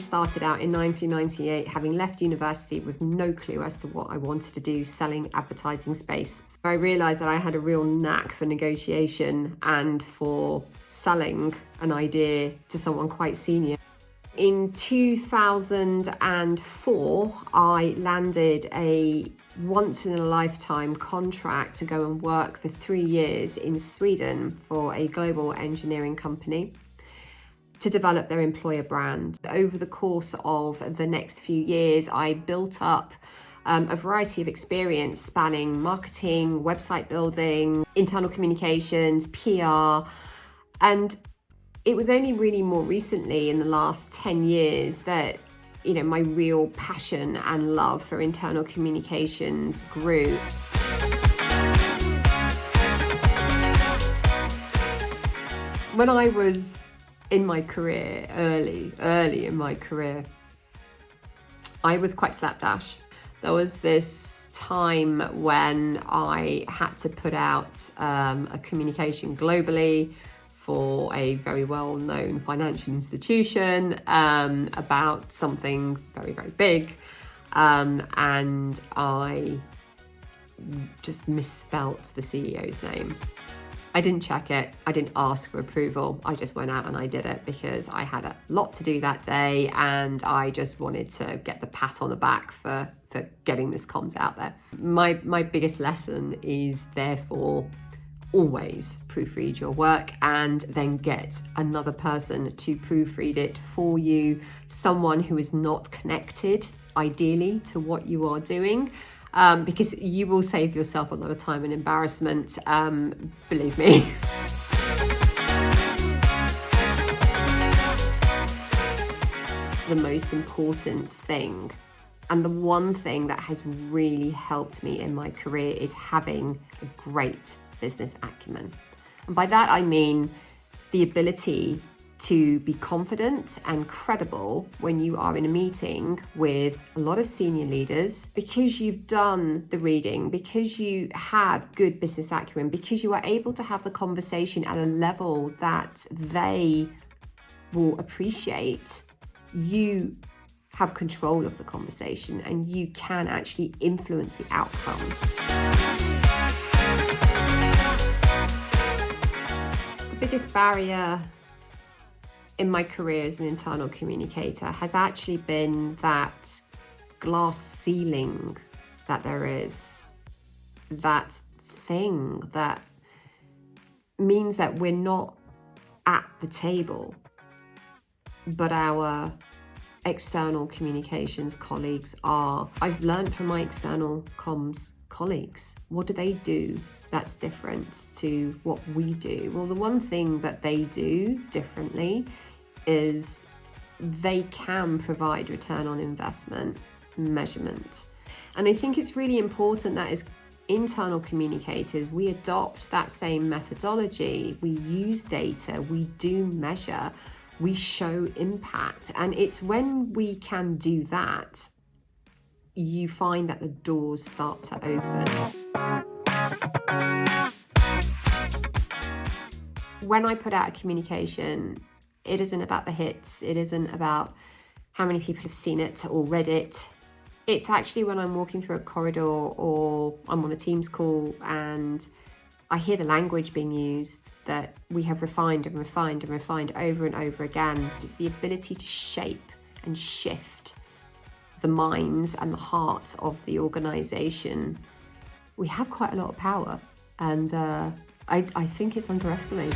started out in 1998, having left university with no clue as to what I wanted to do, selling advertising space. I realised that I had a real knack for negotiation and for selling an idea to someone quite senior. In 2004, I landed a once-in-a-lifetime contract to go and work for 3 years in Sweden for a global engineering company to develop their employer brand. Over the course of the next few years, I built up a variety of experience spanning marketing, website building, internal communications, PR, and it was only really more recently in the last 10 years that, my real passion and love for internal communications grew. When I was in my career, early in my career, I was quite slapdash. There was this time when I had to put out a communication globally for a very well-known financial institution about something very, very big. And I just misspelt the CEO's name. I didn't check it. I didn't ask for approval. I just went out and I did it because I had a lot to do that day and I just wanted to get the pat on the back for getting this comms out there. My biggest lesson is therefore always proofread your work and then get another person to proofread it for you, someone who is not connected, ideally, to what you are doing, because you will save yourself a lot of time and embarrassment, believe me. The most important thing, and the one thing that has really helped me in my career, is having a great business acumen. And by that I mean the ability to be confident and credible when you are in a meeting with a lot of senior leaders, because you've done the reading, because you have good business acumen, because you are able to have the conversation at a level that they will appreciate. You have control of the conversation and you can actually influence the outcome. The biggest barrier in my career as an internal communicator has actually been that glass ceiling that there is, that thing that means that we're not at the table, but our external communications colleagues are. I've learned from my external comms colleagues, what do they do that's different to what we do? Well, the one thing that they do differently is they can provide return on investment measurement. And I think it's really important that as internal communicators, we adopt that same methodology. We use data, we do measure, we show impact. And it's when we can do that, you find that the doors start to open. When I put out a communication, it isn't about the hits. It isn't about how many people have seen it or read it. It's actually when I'm walking through a corridor or I'm on a Teams call and I hear the language being used that we have refined and refined and refined over and over again. It's the ability to shape and shift the minds and the heart of the organization. We have quite a lot of power, and I think it's underestimated.